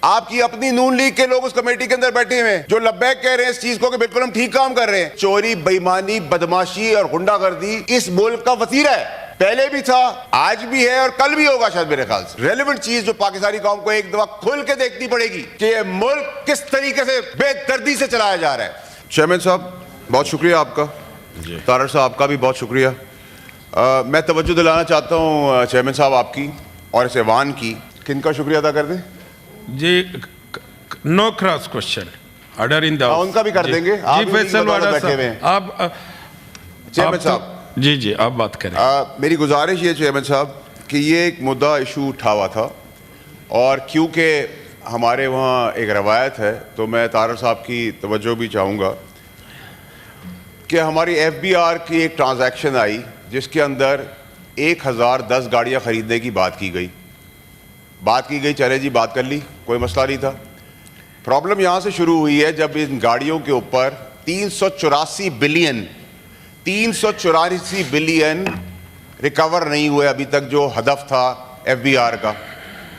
आपकी अपनी नून लीग के लोग उस कमेटी के अंदर बैठे हुए हैं जो लब्बैक कह रहे हैं इस चीज को कि बिल्कुल हम ठीक काम कर रहे हैं। चोरी, बेईमानी, बदमाशी और गुंडागर्दी इस मुल्क का वतीरा है, पहले भी था, आज भी है और कल भी होगा शायद मेरे ख्याल से। रेलेवेंट चीज जो पाकिस्तानी कौम को एक दफा खुल के देखनी पड़ेगी कि ये मुल्क किस तरीके से बेदर्दी से चलाया जा रहा है। चेयरमैन साहब बहुत शुक्रिया आपका, तारड़ साहब आपका भी बहुत शुक्रिया। मैं तवज्जो दिलाना चाहता हूँ चेयरमैन साहब आपकी और इस ऐवान की। किनका शुक्रिया अदा कर दें ji? No cross question, order in the house. उनका भी कर देंगे। जी फैसल वाला साहब, आप चेयरमैन साहब जी जी आप बात करें। मेरी गुजारिश ये चेयरमैन साहब कि ये एक मुद्दा इशू उठा हुआ था और क्योंकि हमारे वहाँ एक रवायत है तो मैं तारड़ साहब की तवज्जो भी चाहूँगा कि हमारी FBR की एक ट्रांजैक्शन आई जिसके अंदर 1010 गाड़ियाँ ख़रीदने की बात की गई। चले जी बात कर ली, कोई मसला नहीं था। प्रॉब्लम यहाँ से शुरू हुई है जब इन गाड़ियों के ऊपर 384 बिलियन रिकवर नहीं हुए अभी तक, जो हदफ था FBR का।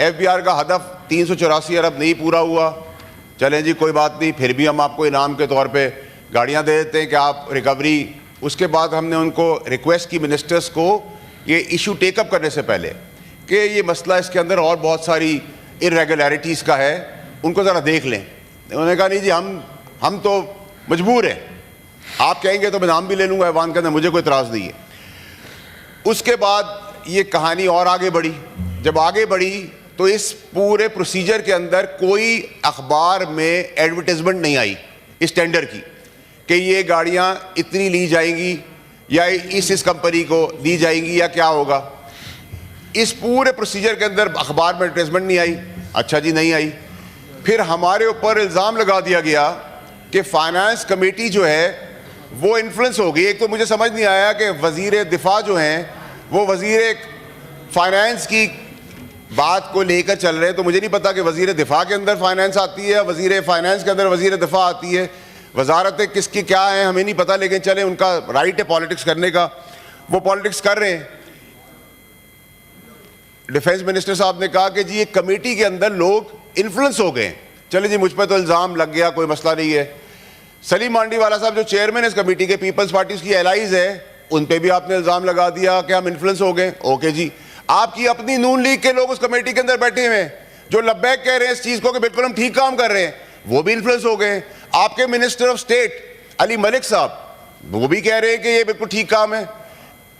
FBR का हदफ 384 अरब नहीं पूरा हुआ। चलें जी कोई बात नहीं, फिर भी हम आपको इनाम के तौर पे गाड़ियाँ दे देते हैं कि आप रिकवरी। उसके बाद हमने उनको रिक्वेस्ट की मिनिस्टर्स को ये इशू टेकअप करने से पहले कि ये मसला इसके अंदर और बहुत सारी इरेगुलरिटीज़ का है, उनको ज़रा देख लें। उन्होंने कहा नहीं जी हम तो मजबूर हैं, आप कहेंगे तो मैं नाम भी ले लूँगा ऐवान के अंदर, मुझे कोई इतराज़ नहीं है। उसके बाद ये कहानी और आगे बढ़ी। जब आगे बढ़ी तो इस पूरे प्रोसीजर के अंदर कोई अखबार में एडवर्टाइजमेंट नहीं आई इस टेंडर की कि ये गाड़ियाँ इतनी ली जाएंगी या इस कंपनी को दी जाएंगी या क्या होगा। इस पूरे प्रोसीजर के अंदर अखबार में एडवर्टाइजमेंट नहीं आई। अच्छा जी नहीं आई। फिर हमारे ऊपर इल्ज़ाम लगा दिया गया कि फाइनेंस कमेटी जो है वो इन्फ्लुएंस हो गई। एक तो मुझे समझ नहीं आया कि वज़ीर दिफा जो हैं वो वज़ीर फाइनेंस की बात को लेकर चल रहे हैं, तो मुझे नहीं पता कि वज़ीर दिफा के अंदर फाइनेंस आती है, वज़ीर फाइनेंस के अंदर वज़ीर दिफा आती है। वजारतें किसकी क्या हैं हमें नहीं पता, लेकिन चले उनका राइट है पॉलिटिक्स करने का, वो पॉलिटिक्स कर रहे हैं। डिफेंस मिनिस्टर साहब ने कहा कि जी ये कमेटी के अंदर लोग इन्फ्लुएंस हो गए। चले जी मुझ पर तो इल्ज़ाम लग गया, कोई मसला नहीं है। सलीम मांडीवाला साहब जो चेयरमैन है इस कमेटी के, पीपल्स पार्टी की एलाइज है, उन पे भी आपने इल्ज़ाम लगा दिया कि हम इन्फ्लुएंस हो गए। ओके जी, आपकी अपनी नून लीग के लोग उस कमेटी के अंदर बैठे हुए हैं जो लब्बैक कह रहे हैं इस चीज़ को कि बिल्कुल हम ठीक काम कर रहे हैं, वो भी इन्फ्लुएंस हो गए। आपके minister of state Ali Malik साहब वो भी कह रहे हैं कि ये बिल्कुल ठीक काम है,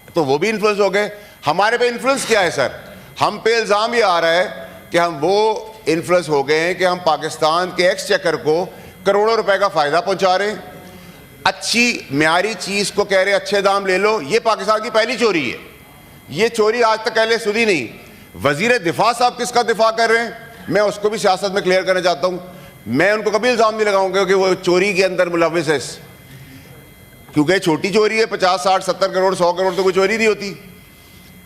तो वो भी इन्फ्लुएंस हो गए। हमारे पे इन्फ्लुएंस क्या है सर? हम पे इल्ज़ाम ये आ रहा है कि हम वो इन्फ्लुएंस हो गए हैं कि हम पाकिस्तान के एक्सचेकर को करोड़ों रुपए का फ़ायदा पहुंचा रहे हैं। अच्छी म्यारी चीज़ को कह रहे हैं अच्छे दाम ले लो, ये पाकिस्तान की पहली चोरी है। ये चोरी आज तक पहले सुनी नहीं। वज़ीर दिफा साहब किसका दिफा कर रहे हैं, मैं उसको भी सियासत में क्लियर करना चाहता हूँ। मैं उनको कभी इल्ज़ाम नहीं लगाऊंगा कि वो चोरी के अंदर मुलविस है, क्योंकि छोटी चोरी है, 50, 60, 70 करोड़ 100 करोड़ तो कोई चोरी नहीं होती।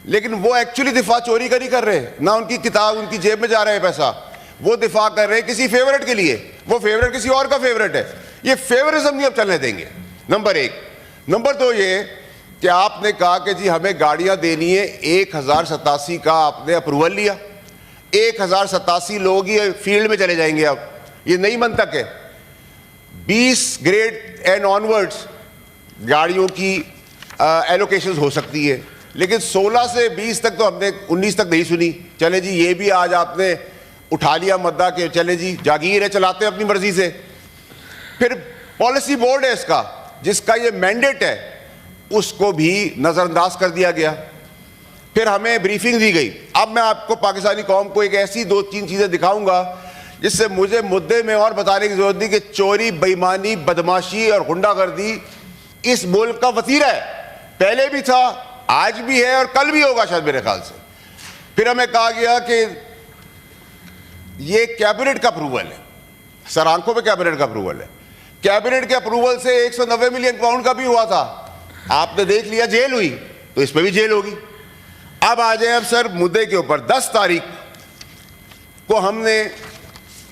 लेकिन वो एक्चुअली दिफा चोरी का नहीं कर रहे, ना उनकी किताब उनकी जेब में जा रहा है पैसा, वो दिफा कर रहे हैं किसी फेवरेट के लिए। वो फेवरेट किसी और का फेवरेट है। ये फेवरिज्म नहीं अब चलने देंगे, नंबर एक। नंबर दो ये कि आपने कहा कि जी हमें गाड़ियां देनी है, 1087 का आपने अप्रूवल लिया, 1087 लोग ही फील्ड में चले जाएंगे। अब ये नई मंतक है। 20 ग्रेड एंड ऑनवर्ड्स गाड़ियों की एलोकेशन हो सकती है, लेकिन 16 से 20 तक तो हमने 19 तक नहीं सुनी। चले जी ये भी आज आपने उठा लिया मुद्दा कि चले जी जागीर है, चलाते हैं अपनी मर्जी से। फिर पॉलिसी बोर्ड है इसका जिसका ये मैंडेट है, उसको भी नज़रअंदाज कर दिया गया। फिर हमें ब्रीफिंग दी गई। अब मैं आपको पाकिस्तानी कौम को एक ऐसी 2-3 चीज़ें दिखाऊंगा जिससे मुझे मुद्दे में और बताने की जरूरत नहीं कि चोरी, बेईमानी, बदमाशी और गुंडागर्दी इस मुल्क का वतीरा है, पहले भी था, आज भी है और कल भी होगा शायद मेरे ख्याल से। फिर हमें कहा गया कि ये कैबिनेट का अप्रूवल है, सर आंखों पे कैबिनेट का अप्रूवल है। कैबिनेट के अप्रूवल से 190 मिलियन पाउंड का भी हुआ था, आपने देख लिया जेल हुई, तो इस पर भी जेल होगी। अब आ जाए अब सर मुद्दे के ऊपर। 10 तारीख को हमने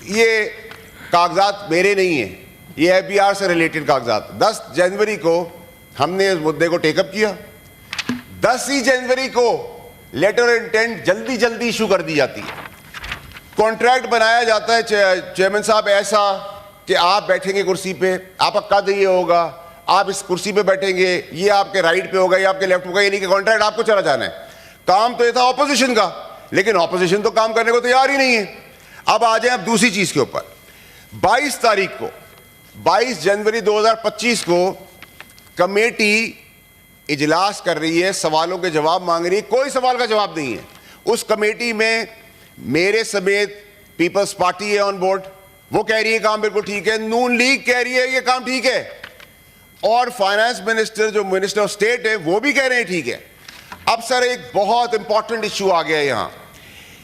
ये कागजात मेरे नहीं है, ये FBR से रिलेटेड कागजात, 10 जनवरी को हमने इस मुद्दे को टेकअप किया। 10 ही जनवरी को लेटर ऑफ इंटेंट जल्दी जल्दी इशू कर दी जाती है। कॉन्ट्रैक्ट बनाया जाता है चेयरमैन साहब ऐसा कि आप बैठेंगे कुर्सी पे, आपका कद ये होगा, आप इस कुर्सी पे बैठेंगे, ये आपके राइट पे होगा, ये आपके लेफ्ट होगा, ये नहीं कि कॉन्ट्रैक्ट आपको चला जाना है। काम तो ये था ऑपोजिशन का, लेकिन ऑपोजिशन तो काम करने को तैयार ही नहीं है। अब आ जाए अब दूसरी चीज के ऊपर। 22 तारीख को 22 जनवरी 2025 को कमेटी इजलास कर रही है, सवालों के जवाब मांग रही है, कोई सवाल का जवाब नहीं है। उस कमेटी में मेरे समेत पीपल्स पार्टी है ऑन बोर्ड, वो कह रही है काम बिल्कुल ठीक है, नून लीग कह रही है ये काम ठीक है, और फाइनेंस मिनिस्टर जो मिनिस्टर ऑफ स्टेट है वो भी कह रहे हैं ठीक है। अब सर एक बहुत इंपॉर्टेंट इशू आ गया है यहां।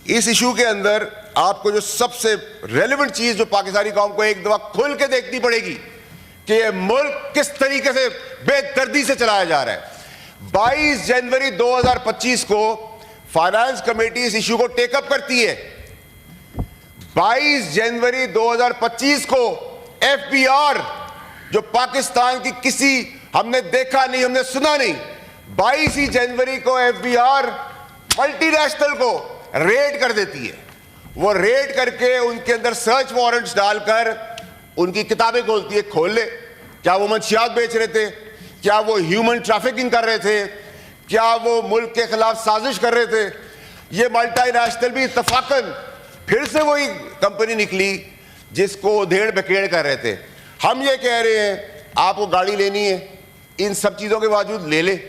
इस इशू के अंदर आपको जो सबसे रेलेवेंट चीज जो पाकिस्तानी कौम को एक दफा खुल के देखनी पड़ेगी कि ये मुल्क किस तरीके से बेदर्दी से चलाया जा रहा है। 22 जनवरी 2025 को फाइनेंस कमेटी इस इशू को टेकअप करती है। 22 जनवरी 2025 को एफबीआर जो पाकिस्तान की किसी हमने देखा नहीं, हमने सुना नहीं, 22 ही जनवरी को एफबीआर मल्टीनेशनल को रेड कर देती है। वो रेड करके उनके अंदर सर्च वारंट्स डालकर उनकी किताबें खोलती है। खोल ले, क्या वो मंशियात बेच रहे थे, क्या वो ह्यूमन ट्रैफिकिंग कर रहे थे, क्या वो मुल्क के खिलाफ साजिश कर रहे थे। ये मल्टीनेशनल भी इत्तफाकन फिर से वही कंपनी निकली जिसको धेड़ बकेड़ कर रहे थे। हम ये कह रहे हैं आपको गाड़ी लेनी है, इन सब चीजों के बावजूद ले ले।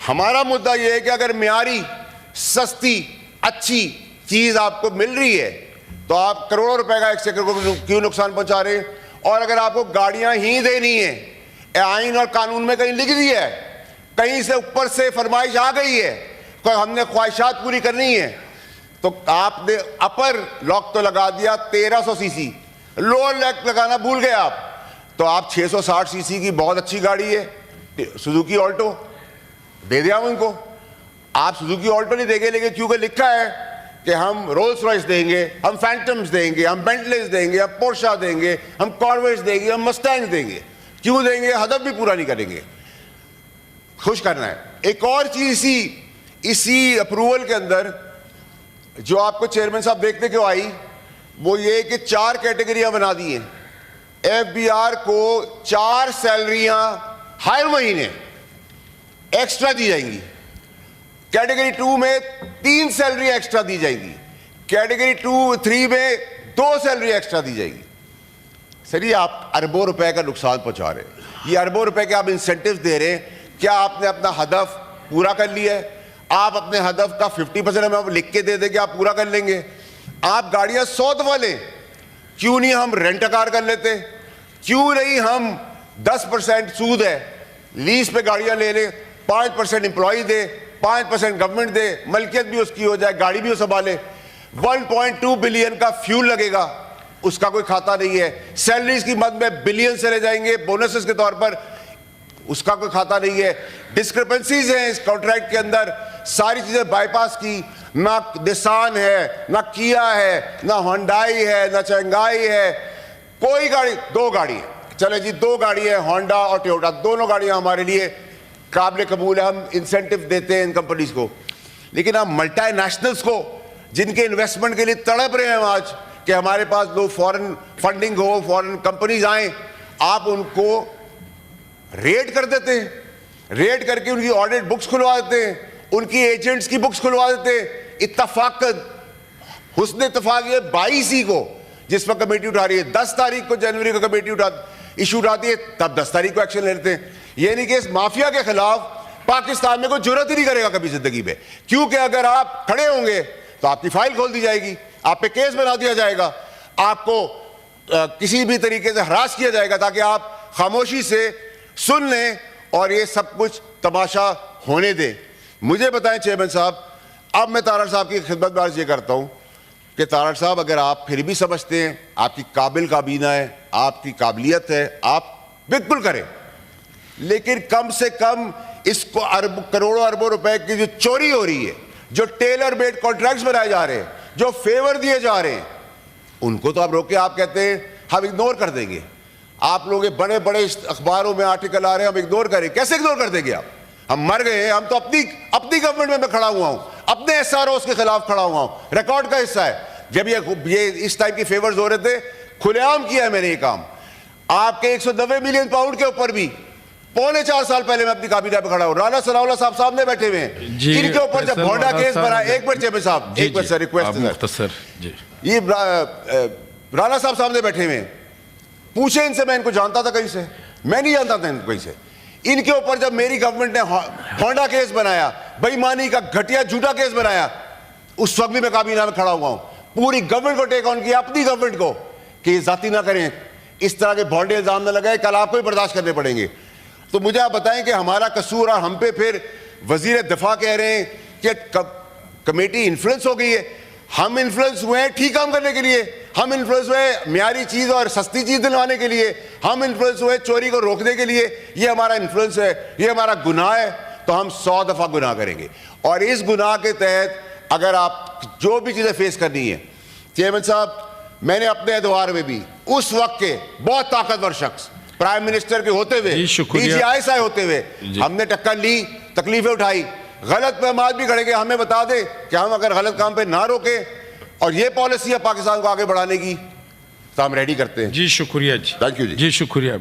हमारा मुद्दा यह है कि अगर म्यारी, सस्ती, अच्छी चीज आपको मिल रही है तो आप करोड़ों रुपए का एक सेक्टर को क्यों नुकसान पहुंचा रहे हैं। और अगर आपको गाड़ियां ही देनी है, आइन और कानून में कहीं लिख दी है, कहीं से ऊपर से फरमाइश आ गई है, तो हमने ख्वाहिशात पूरी करनी है, तो आपने अपर लॉक तो लगा दिया 1300 सीसी, लोअर लॉक लगाना भूल गए आप, तो आप 660 सीसी की बहुत अच्छी गाड़ी है सुजुकी ऑल्टो दे दिया उनको। आप सुजुकी ऑल्टो नहीं देंगे, लेकिन क्योंकि लिखा है कि हम रोल्स रॉयस देंगे, हम फैंटम्स देंगे, हम बेंटलेस देंगे, हम पोर्शा देंगे, हम कॉर्वेट्स देंगे, हम मस्टैंग देंगे। क्यों देंगे? हदफ भी पूरा नहीं करेंगे, खुश करना है। एक और चीज इसी अप्रूवल के अंदर जो आपको चेयरमैन साहब देखते क्यों आई, वो ये कि 4 कैटेगरियां बना दी हैं। एफबीआर को 4 सैलरियां हर महीने एक्स्ट्रा दी जाएंगी। कैटेगरी 2 में 3 सैलरी एक्स्ट्रा दी जाएगी। कैटेगरी 3 में 2 सैलरी एक्स्ट्रा दी जाएगी। सर ये आप अरबों रुपए का नुकसान पहुंचा रहे हैं। ये अरबों रुपए के आप इंसेंटिव दे रहे हैं। क्या आपने अपना हदफ पूरा कर लिया है? आप अपने हदफ का 50% हमें लिख के दे देंगे, आप पूरा कर लेंगे। आप गाड़ियां 100 दफा लें, क्यों नहीं हम रेंट कार कर लेते? क्यों नहीं हम 10% सूद है लीज पे गाड़ियां ले लें, 5% एम्प्लॉय दे, 5% गवर्नमेंट दे, मलकियत भी उसकी हो जाए, गाड़ी भी वो संभाले। 1.2 बिलियन का फ्यूल लगेगा, उसका कोई खाता नहीं है। सैलरीज की मद में बिलियन चले जाएंगे बोनसेस के तौर पर, उसका कोई खाता नहीं है। डिस्क्रिपेंसीज हैं इस कॉन्ट्रैक्ट के अंदर, सारी चीजें बाईपास की। ना निसान है, ना किया है, ना होंडाई है, ना चंगाई है, कोई गाड़ी, 2 गाड़ी है। चले जी 2 गाड़ी है, होंडा और टोयोटा, दोनों गाड़ियां हमारे लिए काबिल कबूल है, हम इंसेंटिव देते हैं इन कंपनीज को। लेकिन आप मल्टीनेशनल्स को जिनके इन्वेस्टमेंट के लिए तड़प रहे हैं आज कि हमारे पास लो फॉरेन फंडिंग हो, फॉरेन कंपनीज आए, आप उनको रेड कर देते हैं। रेड करके उनकी ऑडिट बुक्स खुलवा देते हैं, उनकी एजेंट्स की बुक्स खुलवा देते हैं। इत्तफाकन हुस्न इत्तफाक ये 22 ही को जिस पर कमेटी उठा रही है, 10 तारीख को जनवरी को कमेटी इशू उठाती है, तब 10 तारीख को एक्शन लेते हैं। ये नहीं कि इस माफिया के खिलाफ पाकिस्तान में कोई जुर्रत ही नहीं करेगा कभी जिंदगी में, क्योंकि अगर आप खड़े होंगे तो आपकी फाइल खोल दी जाएगी, आप पे केस बना दिया जाएगा, आपको किसी भी तरीके से हरास किया जाएगा ताकि आप खामोशी से सुन लें और ये सब कुछ तमाशा होने दें। मुझे बताएं चेयरमैन साहब, अब मैं तारड़ साहब की खिदमत में अर्ज ये करता हूं कि तारड़ साहब अगर आप फिर भी समझते हैं आपकी काबिल काबीना है, आपकी काबिलियत है, आप बिल्कुल करें, लेकिन कम से कम इसको करोड़ों अरबों रुपए की जो चोरी हो रही है, जो टेलर मेड कॉन्ट्रैक्ट्स बनाए जा रहे हैं, जो फेवर दिए जा रहे हैं, उनको तो आप रोके। आप कहते हैं हम इग्नोर कर देंगे। आप लोग बड़े बड़े अखबारों में आर्टिकल आ रहे हैं, हम इग्नोर करें। कैसे इग्नोर कर देंगे आप? हम मर गए हैं, हम तो अपनी गवर्नमेंट में मैं खड़ा हुआ हूं, अपने एसआरओ के खिलाफ खड़ा हुआ हूं, रिकॉर्ड का हिस्सा है। जब ये इस टाइप की फेवर्स हो रहे थे, खुलेआम किया है मैंने ये काम। आपके 190 मिलियन पाउंड के ऊपर भी 3.25 साल पहले मैं अपनी काबीना पे खड़ा हूं, राणा सनाउल्लाह साहब सामने बैठे हुए हैं। जी, इनके ऊपर जब फैसल भोंडा राणा केस साहब- बना, एक मिनट चेयरमैन साहब, एक मिनट सर, रिक्वेस्ट है मुख्तसर जी। ये राणा साहब सामने बैठे हुए हैं, पूछे इनसे, मैं इनको जानता था कहीं से? मैं नहीं जानता था इनको कहीं से। इनके ऊपर जब मेरी गवर्नमेंट ने होंडा केस बनाया, बेईमानी का घटिया झूठा केस बनाया, उस वक्त भी मैं काबीना में खड़ा हुआ हूं, पूरी गवर्नमेंट को टेक ऑन किया, अपनी गवर्नमेंट को, कि ये जाती ना करें, इस तरह के भोंडे इल्जाम न लगाए, कल आपको ही बर्दाश्त करने पड़ेंगे। तो मुझे आप बताएं कि हमारा कसूर, और हम पे फिर वजीर दिफा कह रहे हैं कि कमेटी इन्फ्लुएंस हो गई है। हम इन्फ्लुएंस हुए हैं ठीक काम करने के लिए, हम इन्फ्लुएंस हुए म्यारी चीज और सस्ती चीज दिलवाने के लिए, हम इन्फ्लुएंस हुए चोरी को रोकने के लिए। ये हमारा इन्फ्लुएंस है, ये हमारा गुनाह है, तो हम 100 दफा गुनाह करेंगे। और इस गुनाह के तहत अगर आप जो भी चीजें फेस करनी है, चेयरमैन साहब, मैंने अपने एतवार में भी उस वक्त के बहुत ताकतवर शख्स, प्राइम मिनिस्टर के होते हुए, DGI होते हुए, हमने टक्कर ली, तकलीफें उठाई, गलत पे हम आज भी खड़े, हमें बता दे कि हम अगर गलत काम पे ना रोके और ये पॉलिसी है पाकिस्तान को आगे बढ़ाने की, तो हम रेडी करते हैं। जी शुक्रिया जी, थैंक यू जी। जी शुक्रिया।